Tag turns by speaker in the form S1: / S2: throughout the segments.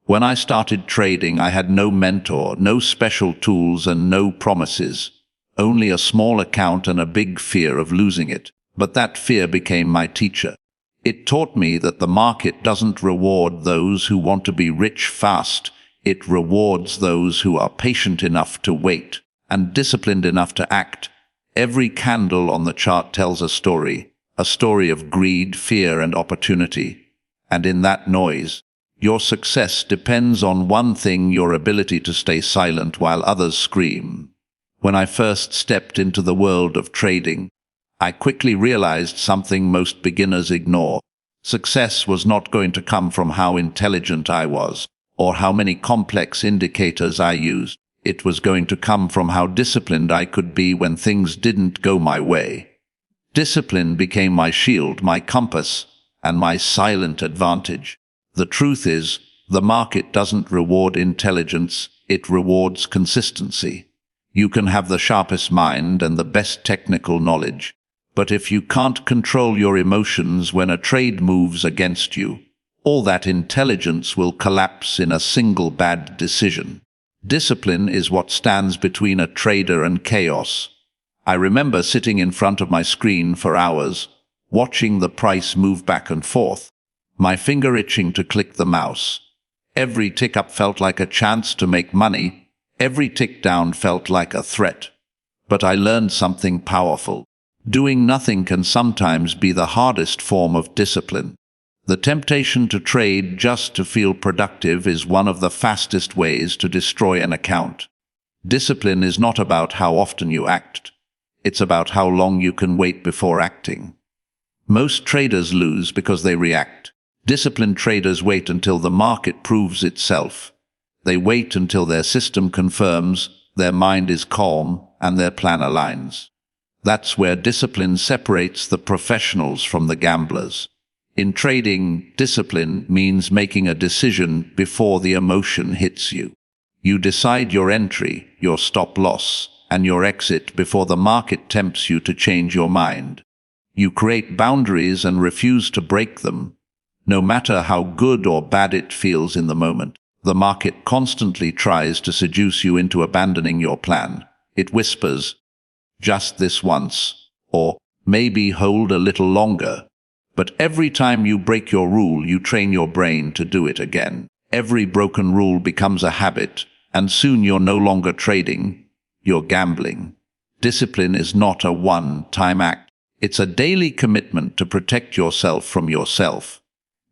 S1: When I started trading, I had no mentor, no special tools, and no promises. Only a small account and a big fear of losing it. But that fear became my teacher. It taught me that the market doesn't reward those who want to be rich fast. It rewards those who are patient enough to wait and disciplined enough to act. Every candle on the chart tells a story of greed, fear, and opportunity. And in that noise, your success depends on one thing: your ability to stay silent while others scream. When I first stepped into the world of trading, I quickly realized something most beginners ignore. Success was not going to come from how intelligent I was, or how many complex indicators I used. It was going to come from how disciplined I could be when things didn't go my way. Discipline became my shield, my compass, and my silent advantage. The truth is, the market doesn't reward intelligence, it rewards consistency. You can have the sharpest mind and the best technical knowledge, but if you can't control your emotions when a trade moves against you, all that intelligence will collapse in a single bad decision. Discipline is what stands between a trader and chaos. I remember sitting in front of my screen for hours, watching the price move back and forth, my finger itching to click the mouse. Every tick up felt like a chance to make money. Every tick down felt like a threat. But I learned something powerful. Doing nothing can sometimes be the hardest form of discipline. The temptation to trade just to feel productive is one of the fastest ways to destroy an account. Discipline is not about how often you act. It's about how long you can wait before acting. Most traders lose because they react. Disciplined traders wait until the market proves itself. They wait until their system confirms, their mind is calm, and their plan aligns. That's where discipline separates the professionals from the gamblers. In trading, discipline means making a decision before the emotion hits you. You decide your entry, your stop loss, and your exit before the market tempts you to change your mind. You create boundaries and refuse to break them. No matter how good or bad it feels in the moment, the market constantly tries to seduce you into abandoning your plan. It whispers, "Just this once," or "Maybe hold a little longer." But every time you break your rule, you train your brain to do it again. Every broken rule becomes a habit, and soon you're no longer trading, you're gambling. Discipline is not a one-time act. It's a daily commitment to protect yourself from yourself.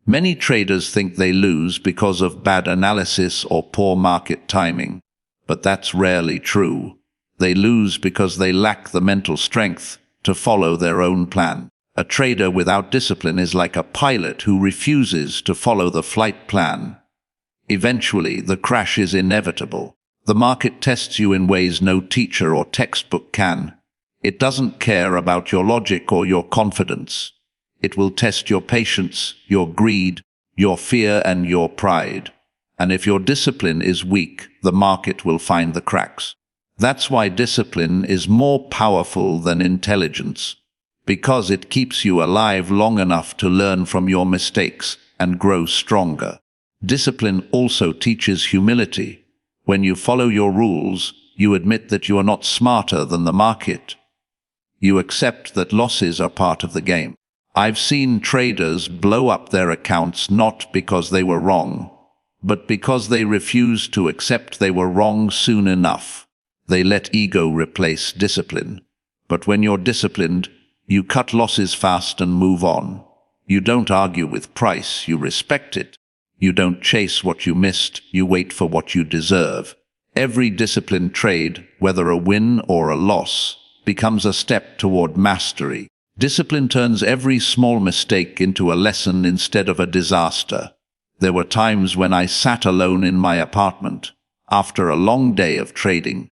S1: Many traders think they lose because of bad analysis or poor market timing, but that's rarely true. They lose because they lack the mental strength to follow their own plan. A trader without discipline is like a pilot who refuses to follow the flight plan. Eventually, the crash is inevitable. The market tests you in ways no teacher or textbook can. It doesn't care about your logic or your confidence. It will test your patience, your greed, your fear, and your pride. And if your discipline is weak, the market will find the cracks. That's why discipline is more powerful than intelligence, because it keeps you alive long enough to learn from your mistakes and grow stronger. Discipline also teaches humility. When you follow your rules, you admit that you are not smarter than the market. You accept that losses are part of the game. I've seen traders blow up their accounts not because they were wrong, but because they refused to accept they were wrong soon enough. They let ego replace discipline. But when you're disciplined, you cut losses fast and move on. You don't argue with price, you respect it. You don't chase what you missed, you wait for what you deserve. Every disciplined trade, whether a win or a loss, becomes a step toward mastery. Discipline turns every small mistake into a lesson instead of a disaster. There were times when I sat alone in my apartment, after a long day of trading,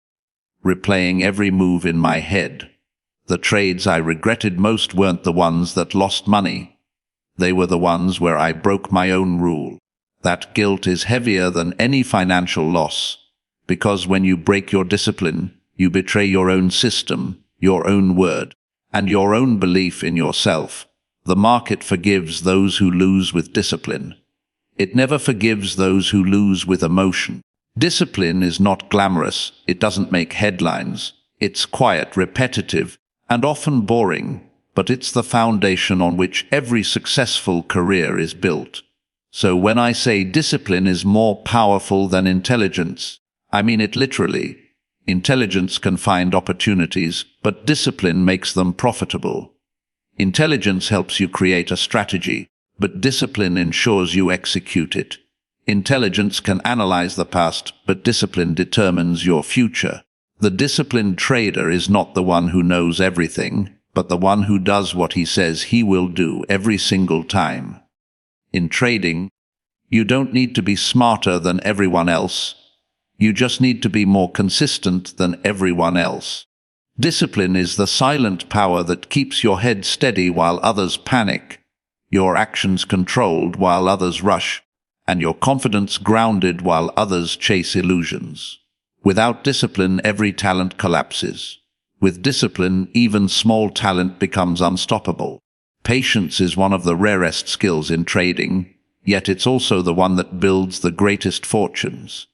S1: replaying every move in my head. The trades I regretted most weren't the ones that lost money. They were the ones where I broke my own rule. That guilt is heavier than any financial loss, because when you break your discipline, you betray your own system, your own word, and your own belief in yourself. The market forgives those who lose with discipline. It never forgives those who lose with emotion. Discipline is not glamorous. It doesn't make headlines. It's quiet, repetitive, and often boring, but it's the foundation on which every successful career is built. So when I say discipline is more powerful than intelligence, I mean it literally. Intelligence can find opportunities, but discipline makes them profitable. Intelligence helps you create a strategy, but discipline ensures you execute it. Intelligence can analyze the past, but discipline determines your future. The disciplined trader is not the one who knows everything, but the one who does what he says he will do every single time. In trading, you don't need to be smarter than everyone else. You just need to be more consistent than everyone else. Discipline is the silent power that keeps your head steady while others panic, your actions controlled while others rush, and your confidence grounded while others chase illusions. Without discipline, every talent collapses. With discipline, even small talent becomes unstoppable. Patience is one of the rarest skills in trading, yet it's also the one that builds the greatest fortunes.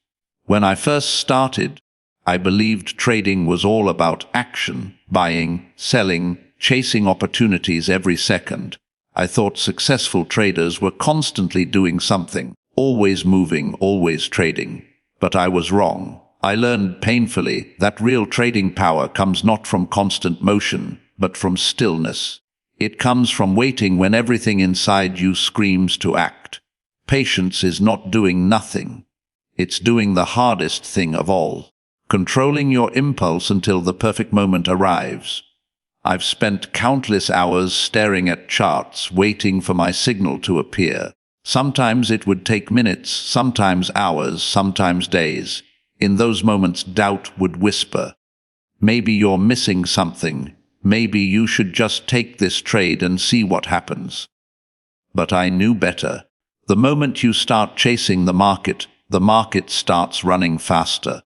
S1: When I first started, I believed trading was all about action, buying, selling, chasing opportunities every second. I thought successful traders were constantly doing something, always moving, always trading. But I was wrong. I learned painfully that real trading power comes not from constant motion, but from stillness. It comes from waiting when everything inside you screams to act. Patience is not doing nothing. It's doing the hardest thing of all, controlling your impulse until the perfect moment arrives. I've spent countless hours staring at charts, waiting for my signal to appear. Sometimes it would take minutes, sometimes hours, sometimes days. In those moments, doubt would whisper, "Maybe you're missing something. Maybe you should just take this trade and see what happens." But I knew better. The moment you start chasing the market starts running faster.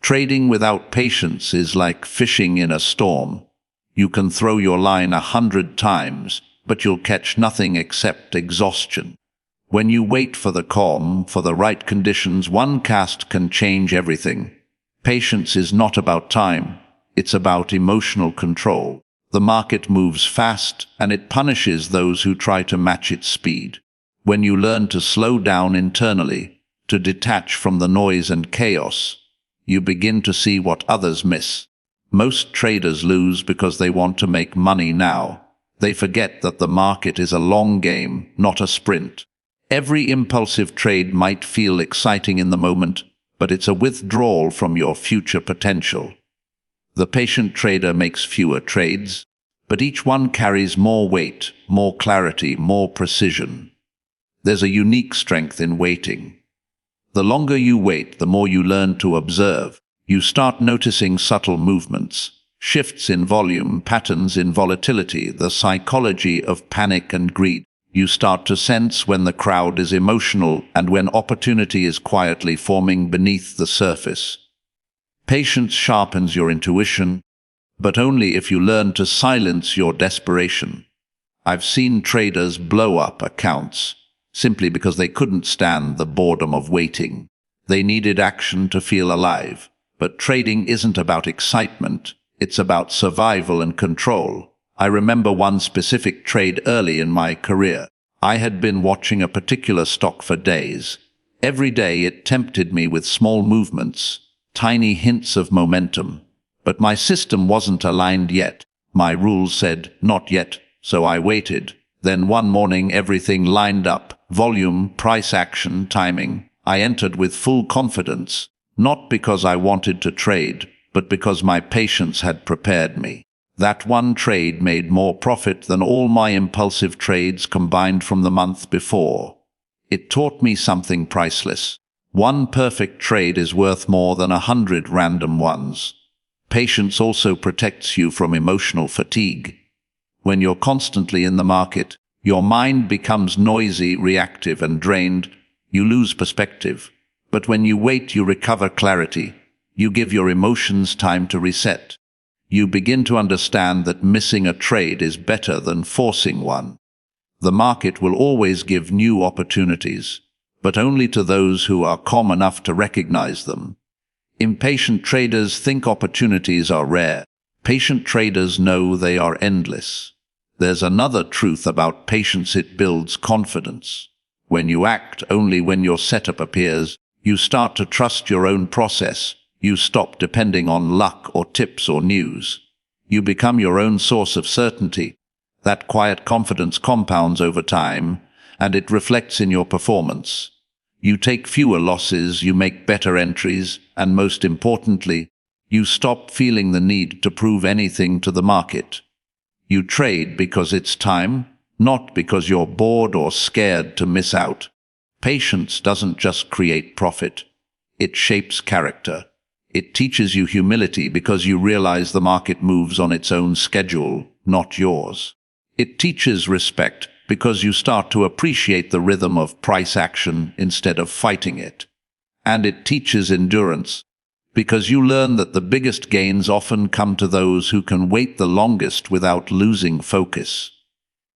S1: Trading without patience is like fishing in a storm. You can throw your line 100 times, but you'll catch nothing except exhaustion. When you wait for the calm, for the right conditions, one cast can change everything. Patience is not about time. It's about emotional control. The market moves fast, and it punishes those who try to match its speed. When you learn to slow down internally, to detach from the noise and chaos, you begin to see what others miss. Most traders lose because they want to make money now. They forget that the market is a long game, not a sprint. Every impulsive trade might feel exciting in the moment, but it's a withdrawal from your future potential. The patient trader makes fewer trades, but each one carries more weight, more clarity, more precision. There's a unique strength in waiting. The longer you wait, the more you learn to observe. You start noticing subtle movements, shifts in volume, patterns in volatility, the psychology of panic and greed. You start to sense when the crowd is emotional and when opportunity is quietly forming beneath the surface. Patience sharpens your intuition, but only if you learn to silence your desperation. I've seen traders blow up accounts simply because they couldn't stand the boredom of waiting. They needed action to feel alive. But trading isn't about excitement. It's about survival and control. I remember one specific trade early in my career. I had been watching a particular stock for days. Every day it tempted me with small movements, tiny hints of momentum. But my system wasn't aligned yet. My rules said, "Not yet," so I waited. Then one morning everything lined up. Volume, price action, timing. I entered with full confidence, not because I wanted to trade, but because my patience had prepared me. That one trade made more profit than all my impulsive trades combined from the month before. It taught me something priceless. One perfect trade is worth more than 100 random ones. Patience also protects you from emotional fatigue. When you're constantly in the market, your mind becomes noisy, reactive, and drained. You lose perspective. But when you wait, you recover clarity. You give your emotions time to reset. You begin to understand that missing a trade is better than forcing one. The market will always give new opportunities, but only to those who are calm enough to recognize them. Impatient traders think opportunities are rare. Patient traders know they are endless. There's another truth about patience: it builds confidence. When you act only when your setup appears, you start to trust your own process. You stop depending on luck or tips or news. You become your own source of certainty. That quiet confidence compounds over time, and it reflects in your performance. You take fewer losses, you make better entries, and most importantly, you stop feeling the need to prove anything to the market. You trade because it's time, not because you're bored or scared to miss out. Patience doesn't just create profit. It shapes character. It teaches you humility because you realize the market moves on its own schedule, not yours. It teaches respect because you start to appreciate the rhythm of price action instead of fighting it. And it teaches endurance because you learn that the biggest gains often come to those who can wait the longest without losing focus.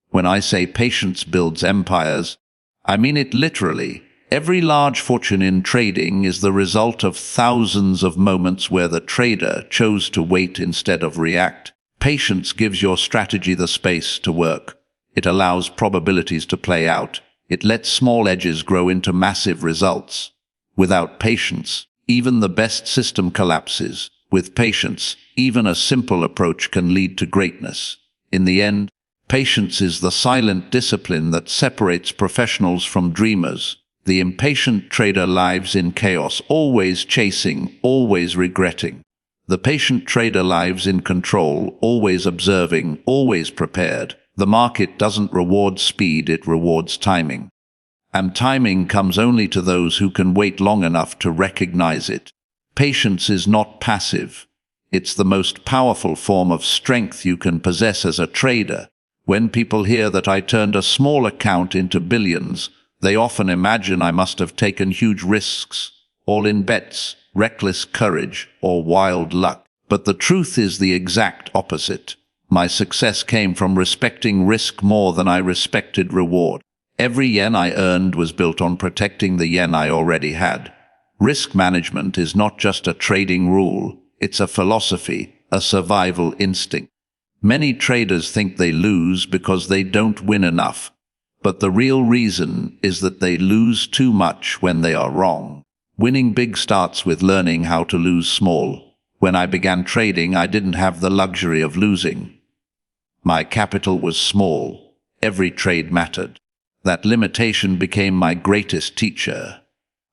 S1: When I say patience builds empires, I mean it literally. Every large fortune in trading is the result of thousands of moments where the trader chose to wait instead of react. Patience gives your strategy the space to work. It allows probabilities to play out. It lets small edges grow into massive results. Without patience, even the best system collapses. With patience, even a simple approach can lead to greatness. In the end, patience is the silent discipline that separates professionals from dreamers. The impatient trader lives in chaos, always chasing, always regretting. The patient trader lives in control, always observing, always prepared. The market doesn't reward speed, it rewards timing. And timing comes only to those who can wait long enough to recognize it. Patience is not passive. It's the most powerful form of strength you can possess as a trader. When people hear that I turned a small account into billions, they often imagine I must have taken huge risks, all-in bets, reckless courage, or wild luck. But the truth is the exact opposite. My success came from respecting risk more than I respected reward. Every yen I earned was built on protecting the yen I already had. Risk management is not just a trading rule, it's a philosophy, a survival instinct. Many traders think they lose because they don't win enough. But the real reason is that they lose too much when they are wrong. Winning big starts with learning how to lose small. When I began trading, I didn't have the luxury of losing. My capital was small. Every trade mattered. That limitation became my greatest teacher.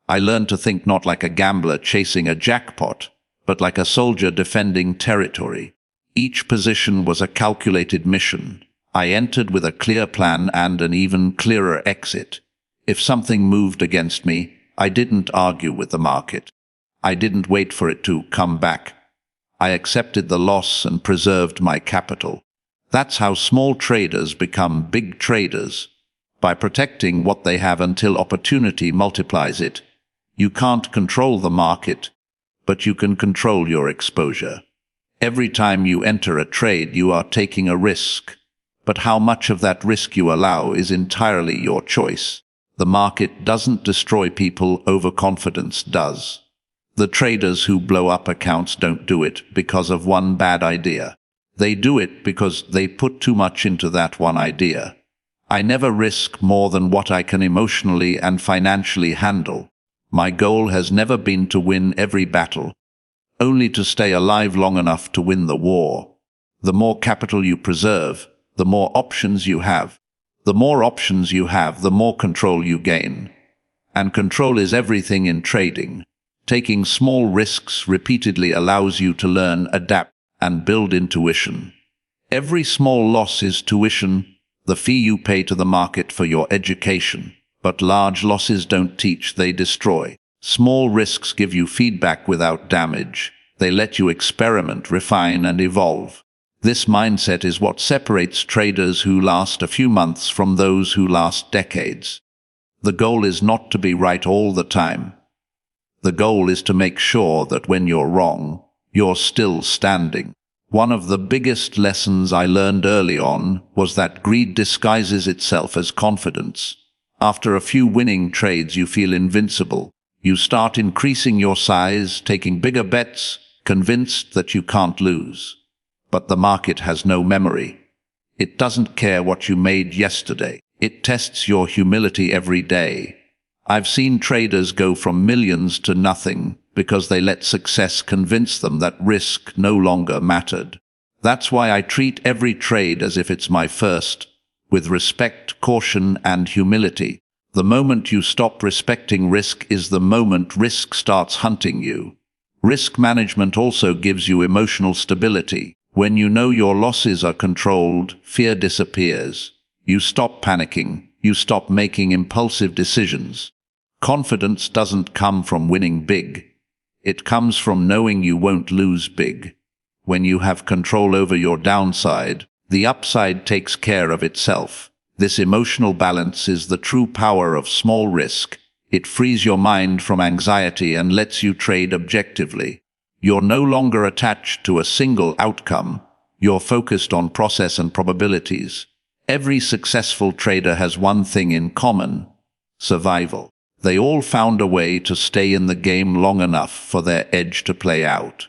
S1: I learned to think not like a gambler chasing a jackpot, but like a soldier defending territory. Each position was a calculated mission. I entered with a clear plan and an even clearer exit. If something moved against me, I didn't argue with the market. I didn't wait for it to come back. I accepted the loss and preserved my capital. That's how small traders become big traders, by protecting what they have until opportunity multiplies it. You can't control the market, but you can control your exposure. Every time you enter a trade, you are taking a risk. But how much of that risk you allow is entirely your choice. The market doesn't destroy people, overconfidence does. The traders who blow up accounts don't do it because of one bad idea. They do it because they put too much into that one idea. I never risk more than what I can emotionally and financially handle. My goal has never been to win every battle, only to stay alive long enough to win the war. The more capital you preserve, the more options you have. The more options you have, the more control you gain. And control is everything in trading. Taking small risks repeatedly allows you to learn, adapt, and build intuition. Every small loss is tuition, the fee you pay to the market for your education. But large losses don't teach, they destroy. Small risks give you feedback without damage. They let you experiment, refine, and evolve. This mindset is what separates traders who last a few months from those who last decades. The goal is not to be right all the time. The goal is to make sure that when you're wrong, you're still standing. One of the biggest lessons I learned early on was that greed disguises itself as confidence. After a few winning trades, you feel invincible. You start increasing your size, taking bigger bets, convinced that you can't lose. But the market has no memory. It doesn't care what you made yesterday. It tests your humility every day. I've seen traders go from millions to nothing because they let success convince them that risk no longer mattered. That's why I treat every trade as if it's my first, with respect, caution, and humility. The moment you stop respecting risk is the moment risk starts hunting you. Risk management also gives you emotional stability. When you know your losses are controlled, fear disappears. You stop panicking. You stop making impulsive decisions. Confidence doesn't come from winning big. It comes from knowing you won't lose big. When you have control over your downside, the upside takes care of itself. This emotional balance is the true power of small risk. It frees your mind from anxiety and lets you trade objectively. You're no longer attached to a single outcome. You're focused on process and probabilities. Every successful trader has one thing in common: survival. They all found a way to stay in the game long enough for their edge to play out.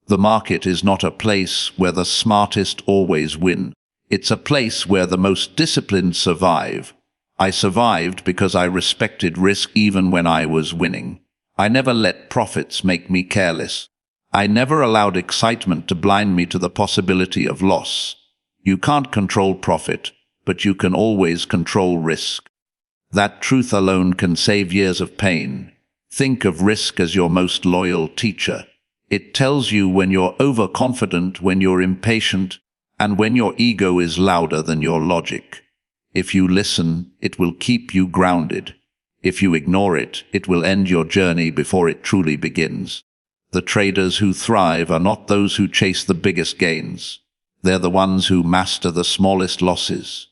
S1: The market is not a place where the smartest always win. It's a place where the most disciplined survive. I survived because I respected risk even when I was winning. I never let profits make me careless. I never allowed excitement to blind me to the possibility of loss. You can't control profit, but you can always control risk. That truth alone can save years of pain. Think of risk as your most loyal teacher. It tells you when you're overconfident, when you're impatient, and when your ego is louder than your logic. If you listen, it will keep you grounded. If you ignore it, it will end your journey before it truly begins. The traders who thrive are not those who chase the biggest gains. They're the ones who master the smallest losses.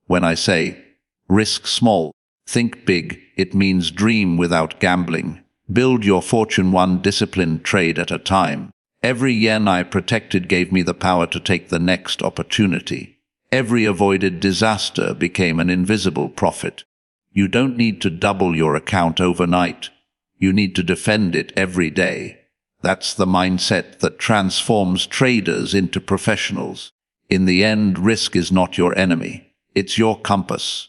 S1: When I say, risk small, think big, it means dream without gambling. Build your fortune one disciplined trade at a time. Every yen I protected gave me the power to take the next opportunity. Every avoided disaster became an invisible profit. You don't need to double your account overnight. You need to defend it every day. That's the mindset that transforms traders into professionals. In the end, risk is not your enemy. It's your compass.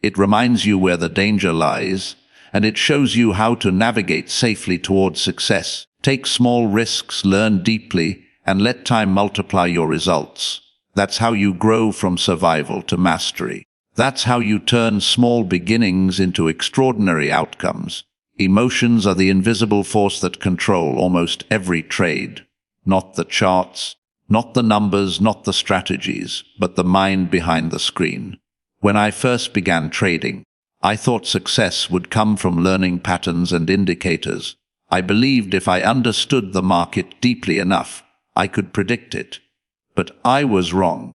S1: It reminds you where the danger lies, and it shows you how to navigate safely towards success. Take small risks, learn deeply, and let time multiply your results. That's how you grow from survival to mastery. That's how you turn small beginnings into extraordinary outcomes. Emotions are the invisible force that control almost every trade. Not the charts, not the numbers, not the strategies, but the mind behind the screen. When I first began trading, I thought success would come from learning patterns and indicators. I believed if I understood the market deeply enough, I could predict it. But I was wrong.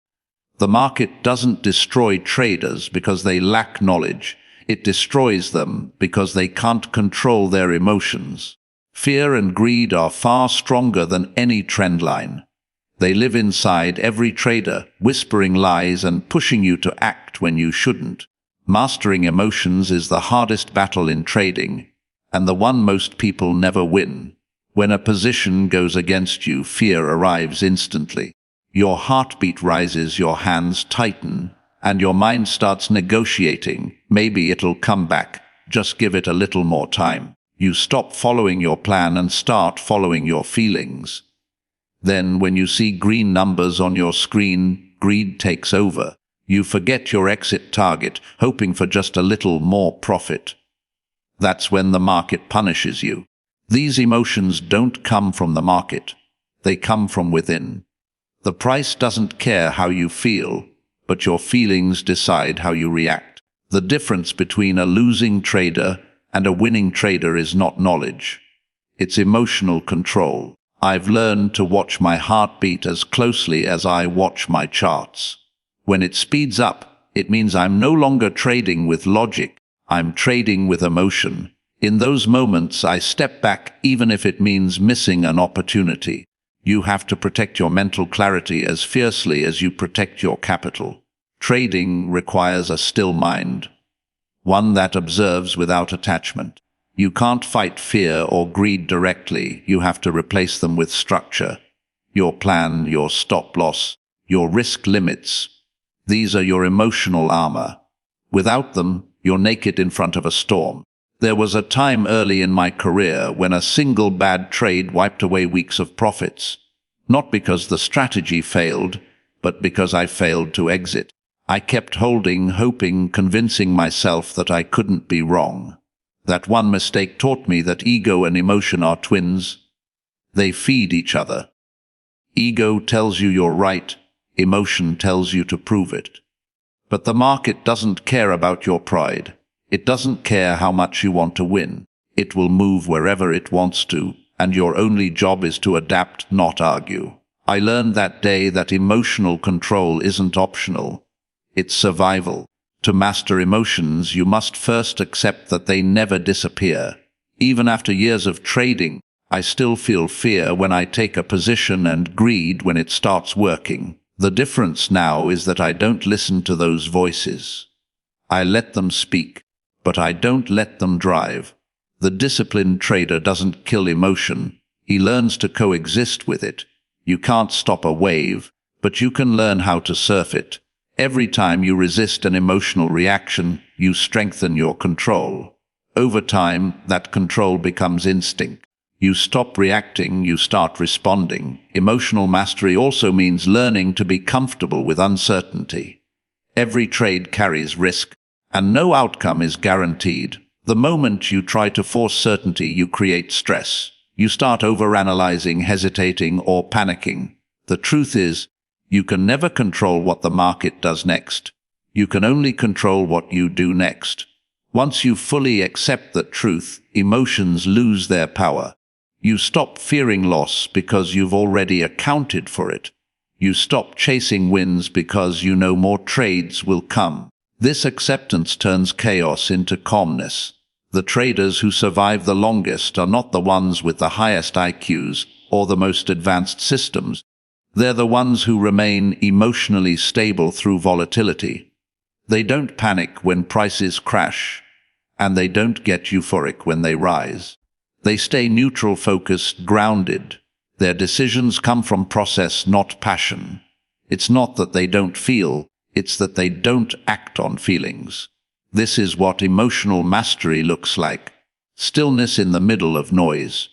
S1: The market doesn't destroy traders because they lack knowledge. It destroys them because they can't control their emotions. Fear and greed are far stronger than any trend line. They live inside every trader, whispering lies and pushing you to act when you shouldn't. Mastering emotions is the hardest battle in trading, and the one most people never win. When a position goes against you, fear arrives instantly. Your heartbeat rises, your hands tighten, and your mind starts negotiating. Maybe it'll come back. Just give it a little more time. You stop following your plan and start following your feelings. Then, when you see green numbers on your screen, greed takes over. You forget your exit target, hoping for just a little more profit. That's when the market punishes you. These emotions don't come from the market. They come from within. The price doesn't care how you feel, but your feelings decide how you react. The difference between a losing trader and a winning trader is not knowledge. It's emotional control. I've learned to watch my heartbeat as closely as I watch my charts. When it speeds up, it means I'm no longer trading with logic. I'm trading with emotion. In those moments, I step back even if it means missing an opportunity. You have to protect your mental clarity as fiercely as you protect your capital. Trading requires a still mind. one that observes without attachment. You can't fight fear or greed directly. You have to replace them with structure. Your plan, your stop-loss, your risk limits. These are your emotional armor. Without them, you're naked in front of a storm. There was a time early in my career when a single bad trade wiped away weeks of profits. Not because the strategy failed, but because I failed to exit. I kept holding, hoping, convincing myself that I couldn't be wrong. That one mistake taught me that ego and emotion are twins. They feed each other. Ego tells you you're right, emotion tells you to prove it. But the market doesn't care about your pride. It doesn't care how much you want to win. It will move wherever it wants to, and your only job is to adapt, not argue. I learned that day that emotional control isn't optional. It's survival. To master emotions, you must first accept that they never disappear. Even after years of trading, I still feel fear when I take a position and greed when it starts working. The difference now is that I don't listen to those voices. I let them speak, but I don't let them drive. The disciplined trader doesn't kill emotion. He learns to coexist with it. You can't stop a wave, but you can learn how to surf it. Every time you resist an emotional reaction, you strengthen your control. Over time, that control becomes instinct. You stop reacting, you start responding. Emotional mastery also means learning to be comfortable with uncertainty. Every trade carries risk, and no outcome is guaranteed. The moment you try to force certainty, you create stress. You start overanalyzing, hesitating, or panicking. The truth is, you can never control what the market does next. You can only control what you do next. Once you fully accept that truth, emotions lose their power. You stop fearing loss because you've already accounted for it. You stop chasing wins because you know more trades will come. This acceptance turns chaos into calmness. The traders who survive the longest are not the ones with the highest IQs or the most advanced systems. They're the ones who remain emotionally stable through volatility. They don't panic when prices crash, and they don't get euphoric when they rise. They stay neutral, focused, grounded. Their decisions come from process, not passion. It's not that they don't feel, it's that they don't act on feelings. This is what emotional mastery looks like. Stillness in the middle of noise.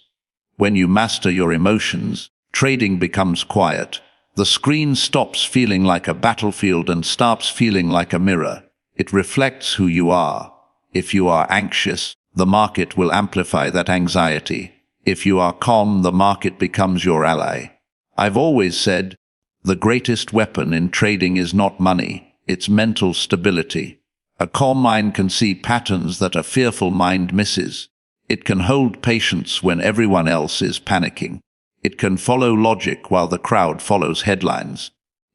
S1: When you master your emotions, trading becomes quiet. The screen stops feeling like a battlefield and starts feeling like a mirror. It reflects who you are. If you are anxious, the market will amplify that anxiety. If you are calm, the market becomes your ally. I've always said, the greatest weapon in trading is not money, it's mental stability. A calm mind can see patterns that a fearful mind misses. It can hold patience when everyone else is panicking. It can follow logic while the crowd follows headlines.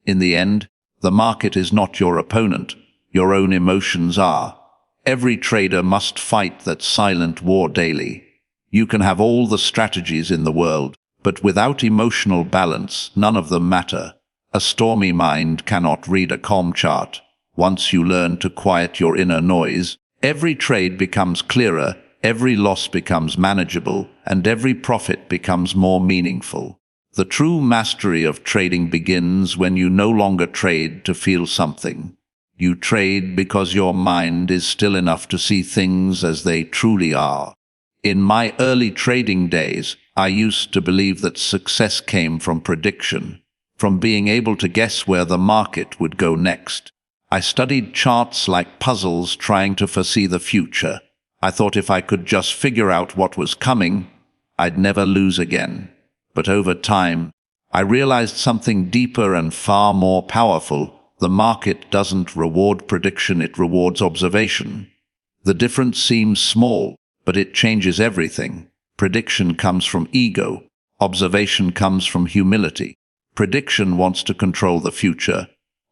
S1: In the end, the market is not your opponent. Your own emotions are. Every trader must fight that silent war daily. You can have all the strategies in the world, but without emotional balance, none of them matter. A stormy mind cannot read a calm chart. Once you learn to quiet your inner noise, every trade becomes clearer, every loss becomes manageable, and every profit becomes more meaningful. The true mastery of trading begins when you no longer trade to feel something. You trade because your mind is still enough to see things as they truly are. In my early trading days, I used to believe that success came from prediction, from being able to guess where the market would go next. I studied charts like puzzles, trying to foresee the future. I thought if I could just figure out what was coming, I'd never lose again. But over time, I realized something deeper and far more powerful. The market doesn't reward prediction, it rewards observation. The difference seems small, but it changes everything. Prediction comes from ego. Observation comes from humility. Prediction wants to control the future.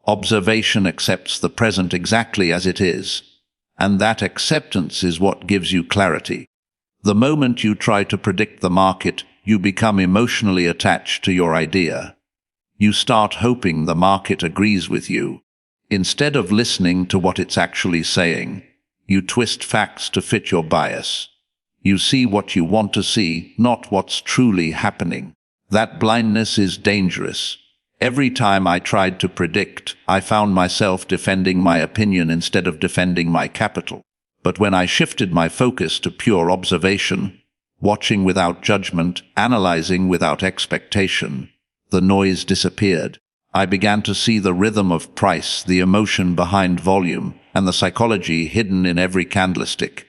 S1: Observation accepts the present exactly as it is. And that acceptance is what gives you clarity. The moment you try to predict the market, you become emotionally attached to your idea. You start hoping the market agrees with you. Instead of listening to what it's actually saying, You twist facts to fit your bias. You see what you want to see, not what's truly happening. That blindness is dangerous. Every time I tried to predict, I found myself defending my opinion instead of defending my capital. But when I shifted my focus to pure observation, watching without judgment, analyzing without expectation, the noise disappeared. I began to see the rhythm of price, the emotion behind volume, and the psychology hidden in every candlestick.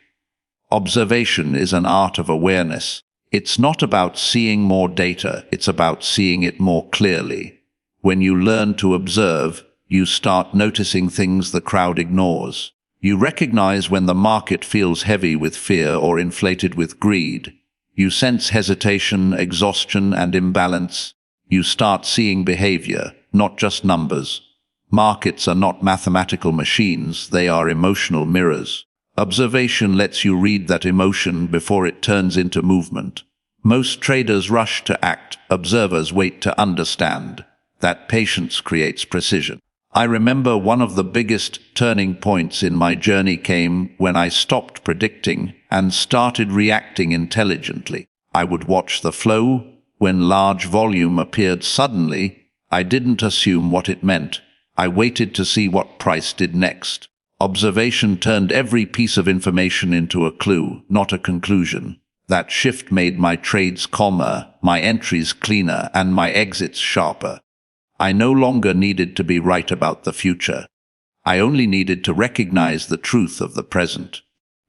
S1: Observation is an art of awareness. It's not about seeing more data, it's about seeing it more clearly. When you learn to observe, you start noticing things the crowd ignores. You recognize when the market feels heavy with fear or inflated with greed. You sense hesitation, exhaustion, and imbalance. You start seeing behavior, not just numbers. Markets are not mathematical machines, they are emotional mirrors. Observation lets you read that emotion before it turns into movement. Most traders rush to act, observers wait to understand. That patience creates precision. I remember one of the biggest turning points in my journey came when I stopped predicting and started reacting intelligently. I would watch the flow. When large volume appeared suddenly, I didn't assume what it meant. I waited to see what price did next. Observation turned every piece of information into a clue, not a conclusion. That shift made my trades calmer, my entries cleaner, and my exits sharper. I no longer needed to be right about the future. I only needed to recognize the truth of the present.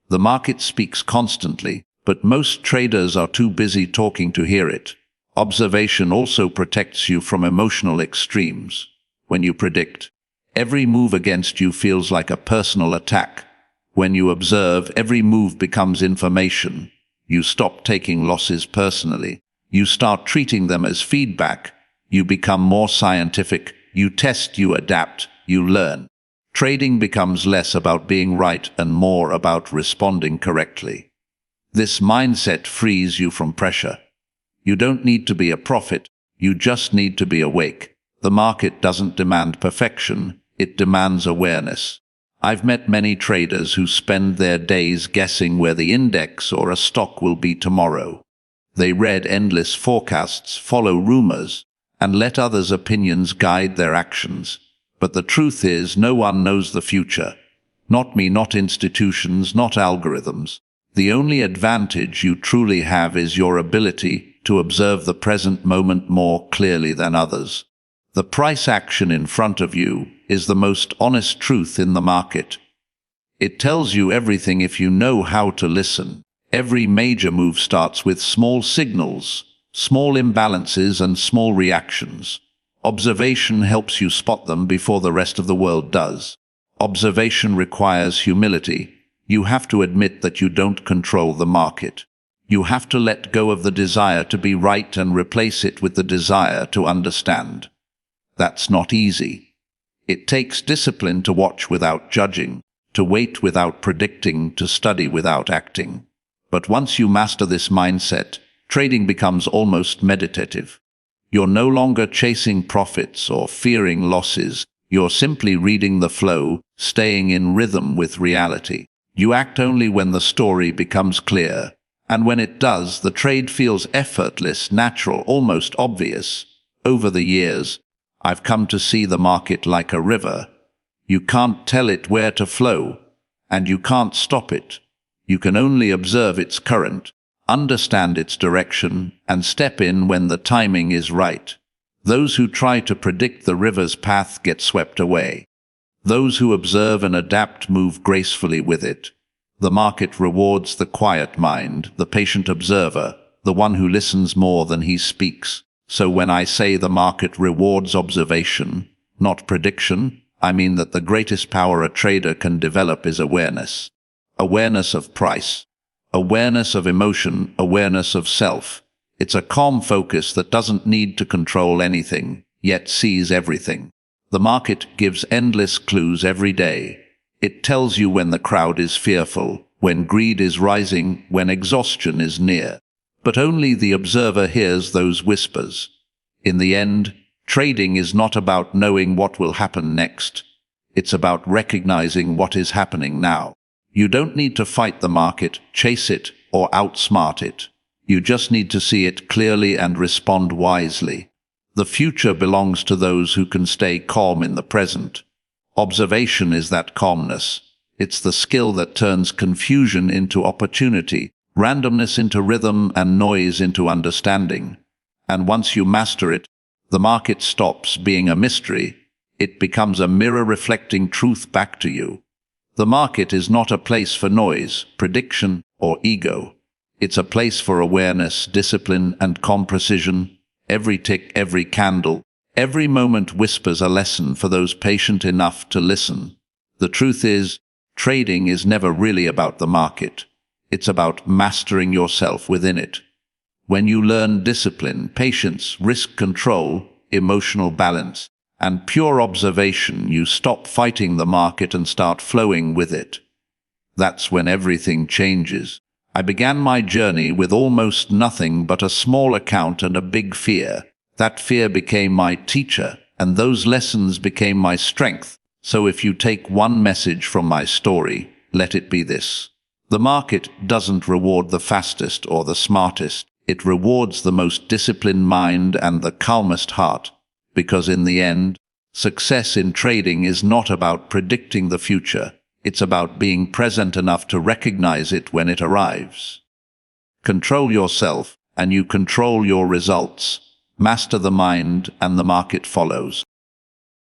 S1: The market speaks constantly, but most traders are too busy talking to hear it. Observation also protects you from emotional extremes. When you predict, every move against you feels like a personal attack. When you observe, every move becomes information. You stop taking losses personally. You start treating them as feedback. You become more scientific. You test, you adapt, you learn. Trading becomes less about being right and more about responding correctly. This mindset frees you from pressure. You don't need to be a prophet. You just need to be awake. The market doesn't demand perfection. It demands awareness. I've met many traders who spend their days guessing where the index or a stock will be tomorrow. They read endless forecasts, follow rumors, and let others' opinions guide their actions. But the truth is, no one knows the future. Not me, not institutions, not algorithms. The only advantage you truly have is your ability to observe the present moment more clearly than others. The price action in front of you is the most honest truth in the market. It tells you everything if you know how to listen. Every major move starts with small signals, small imbalances, and small reactions. Observation helps you spot them before the rest of the world does. Observation requires humility. You have to admit that you don't control the market. You have to let go of the desire to be right and replace it with the desire to understand. That's not easy. It takes discipline to watch without judging, to wait without predicting, to study without acting. But once you master this mindset, trading becomes almost meditative. You're no longer chasing profits or fearing losses. You're simply reading the flow, staying in rhythm with reality. You act only when the story becomes clear. And when it does, the trade feels effortless, natural, almost obvious. Over the years, I've come to see the market like a river. You can't tell it where to flow, and you can't stop it. You can only observe its current, understand its direction, and step in when the timing is right. Those who try to predict the river's path get swept away. Those who observe and adapt move gracefully with it. The market rewards the quiet mind, the patient observer, the one who listens more than he speaks. So when I say the market rewards observation, not prediction, I mean that the greatest power a trader can develop is awareness. Awareness of price, awareness of emotion, awareness of self. It's a calm focus that doesn't need to control anything, yet sees everything. The market gives endless clues every day. It tells you when the crowd is fearful, when greed is rising, when exhaustion is near. But only the observer hears those whispers. In the end, trading is not about knowing what will happen next. It's about recognizing what is happening now. You don't need to fight the market, chase it, or outsmart it. You just need to see it clearly and respond wisely. The future belongs to those who can stay calm in the present. Observation is that calmness. It's the skill that turns confusion into opportunity, randomness into rhythm, and noise into understanding. And once you master it, the market stops being a mystery. It becomes a mirror reflecting truth back to you. The market is not a place for noise, prediction, or ego. It's a place for awareness, discipline, and calm precision. Every tick, every candle, every moment whispers a lesson for those patient enough to listen. The truth is, trading is never really about the market. It's about mastering yourself within it. When you learn discipline, patience, risk control, emotional balance, and pure observation, you stop fighting the market and start flowing with it. That's when everything changes. I began my journey with almost nothing but a small account and a big fear. That fear became my teacher, and those lessons became my strength. So if you take one message from my story, let it be this. The market doesn't reward the fastest or the smartest. It rewards the most disciplined mind and the calmest heart. Because in the end, success in trading is not about predicting the future. It's about being present enough to recognize it when it arrives. Control yourself, and you control your results. Master the mind, and the market follows.